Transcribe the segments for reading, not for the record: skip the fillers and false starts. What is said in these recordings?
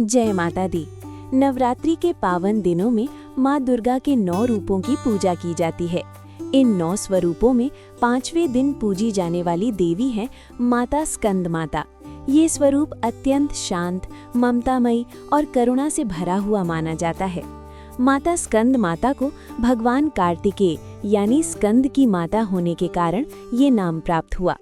जय माता दी। नवरात्रि के पावन दिनों में माँ दुर्गा के 9 रूपों की पूजा की जाती है। इन 9 स्वरूपों में 5वें दिन पूजी जाने वाली देवी है माता स्कंद माता। ये स्वरूप अत्यंत शांत, ममतामयी और करुणा से भरा हुआ माना जाता है। माता स्कंद माता को भगवान कार्तिकेय यानी स्कंद की माता होने के कारण ये नाम प्राप्त हुआ।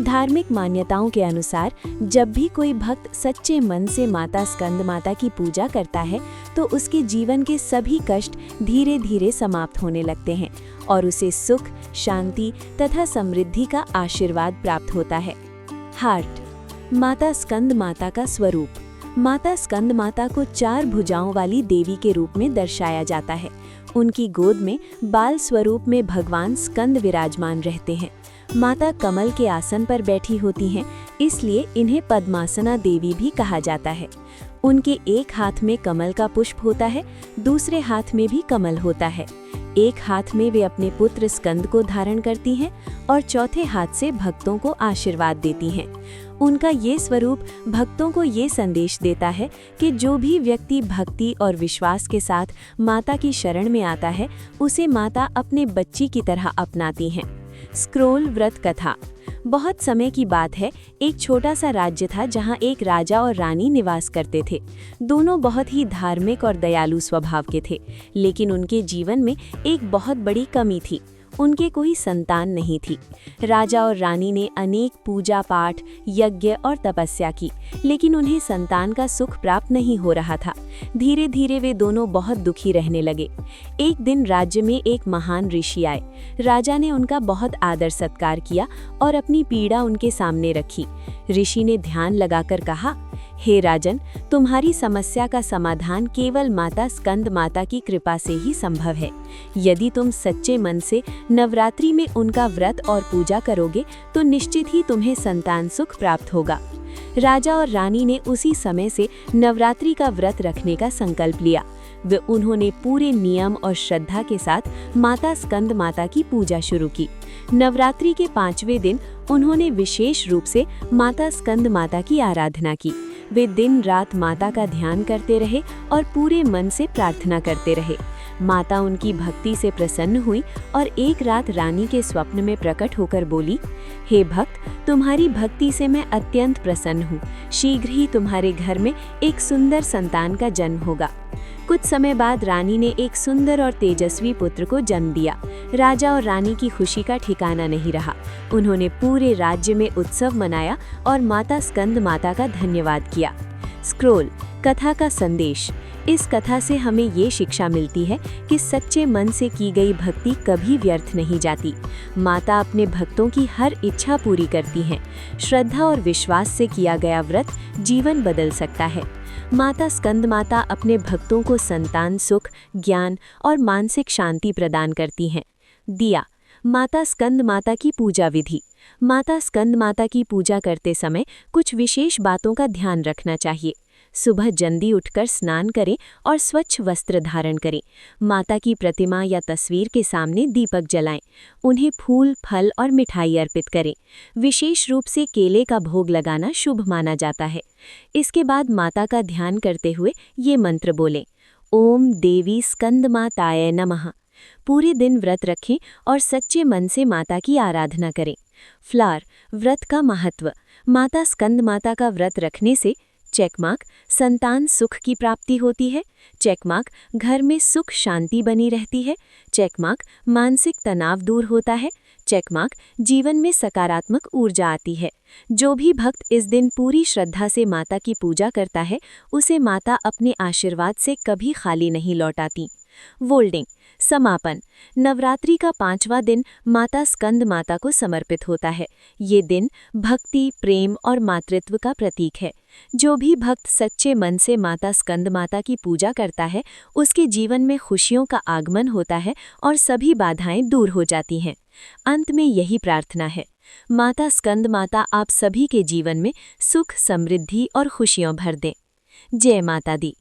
धार्मिक मान्यताओं के अनुसार जब भी कोई भक्त सच्चे मन से माता स्कंद माता की पूजा करता है तो उसके जीवन के सभी कष्ट धीरे धीरे समाप्त होने लगते हैं और उसे सुख, शांति तथा समृद्धि का आशीर्वाद प्राप्त होता है। हार्ट, माता स्कंद माता का स्वरूप। माता स्कंद माता को 4 भुजाओं वाली देवी के रूप में दर्शाया जाता है। उनकी गोद में बाल स्वरूप में भगवान स्कंद विराजमान रहते हैं। माता कमल के आसन पर बैठी होती हैं, इसलिए इन्हें पद्मासना देवी भी कहा जाता है। उनके एक हाथ में कमल का पुष्प होता है, दूसरे हाथ में भी कमल होता है। एक हाथ में वे अपने पुत्र स्कंद को धारण करती हैं और चौथे हाथ से भक्तों को आशीर्वाद देती हैं। उनका ये स्वरूप भक्तों को ये संदेश देता है कि जो भी व्यक्ति भक्ति और विश्वास के साथ माता की शरण में आता है, उसे माता अपने बच्ची की तरह अपनाती हैं। स्क्रोल व्रत कथा। बहुत समय की बात है, एक छोटा सा राज्य था जहां एक राजा और रानी निवास करते थे। दोनों बहुत ही धार्मिक और दयालु स्वभाव के थे, लेकिन उनके जीवन में एक बहुत बड़ी कमी थी। उनके कोई संतान नहीं थी। राजा और रानी ने अनेक पूजा पाठ, यज्ञ और तपस्या की, लेकिन उन्हें संतान का सुख प्राप्त नहीं हो रहा था। धीरे धीरे वे दोनों बहुत दुखी रहने लगे। एक दिन राज्य में एक महान ऋषि आए। राजा ने उनका बहुत आदर सत्कार किया और अपनी पीड़ा उनके सामने रखी। ऋषि ने ध्यान लगाकर कहा, हे राजन, तुम्हारी समस्या का समाधान केवल माता स्कंद माता की कृपा से ही संभव है। यदि तुम सच्चे मन से नवरात्रि में उनका व्रत और पूजा करोगे तो निश्चित ही तुम्हें संतान सुख प्राप्त होगा। राजा और रानी ने उसी समय से नवरात्रि का व्रत रखने का संकल्प लिया। उन्होंने पूरे नियम और श्रद्धा के साथ माता स्कंद माता की पूजा शुरू की। नवरात्रि के 5वें दिन उन्होंने विशेष रूप से माता स्कंद माता की आराधना की। वे दिन रात माता का ध्यान करते रहे और पूरे मन से प्रार्थना करते रहे। माता उनकी भक्ति से प्रसन्न हुई और एक रात रानी के स्वप्न में प्रकट होकर बोली, हे भक्त, तुम्हारी भक्ति से मैं अत्यंत प्रसन्न हूँ। शीघ्र ही तुम्हारे घर में एक सुंदर संतान का जन्म होगा। कुछ समय बाद रानी ने एक सुंदर और तेजस्वी पुत्र को जन्म दिया। राजा और रानी की खुशी का ठिकाना नहीं रहा। उन्होंने पूरे राज्य में उत्सव मनाया और माता स्कंद माता का धन्यवाद किया। स्क्रोल कथा का संदेश। इस कथा से हमें ये शिक्षा मिलती है कि सच्चे मन से की गई भक्ति कभी व्यर्थ नहीं जाती। माता अपने भक्तों की हर इच्छा पूरी करती हैं। श्रद्धा और विश्वास से किया गया व्रत जीवन बदल सकता है। माता स्कंद माता अपने भक्तों को संतान सुख, ज्ञान और मानसिक शांति प्रदान करती हैं। दिया, माता स्कंद माता की पूजा विधि। माता स्कंद माता की पूजा करते समय कुछ विशेष बातों का ध्यान रखना चाहिए। सुबह जल्दी उठकर स्नान करें और स्वच्छ वस्त्र धारण करें। माता की प्रतिमा या तस्वीर के सामने दीपक जलाएं। उन्हें फूल, फल और मिठाई अर्पित करें। विशेष रूप से केले का भोग लगाना शुभ माना जाता है। इसके बाद माता का ध्यान करते हुए ये मंत्र बोलें, ओम देवी स्कंद माताय नमः। पूरे दिन व्रत रखें और सच्चे मन से माता की आराधना करें। फ्लावर, व्रत का महत्व। माता स्कंद माता का व्रत रखने से चेकमार्क संतान सुख की प्राप्ति होती है। चेकमार्क घर में सुख शांति बनी रहती है। चेकमार्क मानसिक तनाव दूर होता है। चेकमार्क जीवन में सकारात्मक ऊर्जा आती है। जो भी भक्त इस दिन पूरी श्रद्धा से माता की पूजा करता है, उसे माता अपने आशीर्वाद से कभी खाली नहीं लौटाती। वोल्डिंग समापन। नवरात्रि का 5वां दिन माता स्कंद माता को समर्पित होता है। ये दिन भक्ति, प्रेम और मातृत्व का प्रतीक है। जो भी भक्त सच्चे मन से माता स्कंद माता की पूजा करता है, उसके जीवन में खुशियों का आगमन होता है और सभी बाधाएं दूर हो जाती हैं। अंत में यही प्रार्थना है, माता स्कंद माता आप सभी के जीवन में सुख, समृद्धि और खुशियां भर दें। जय माता दी।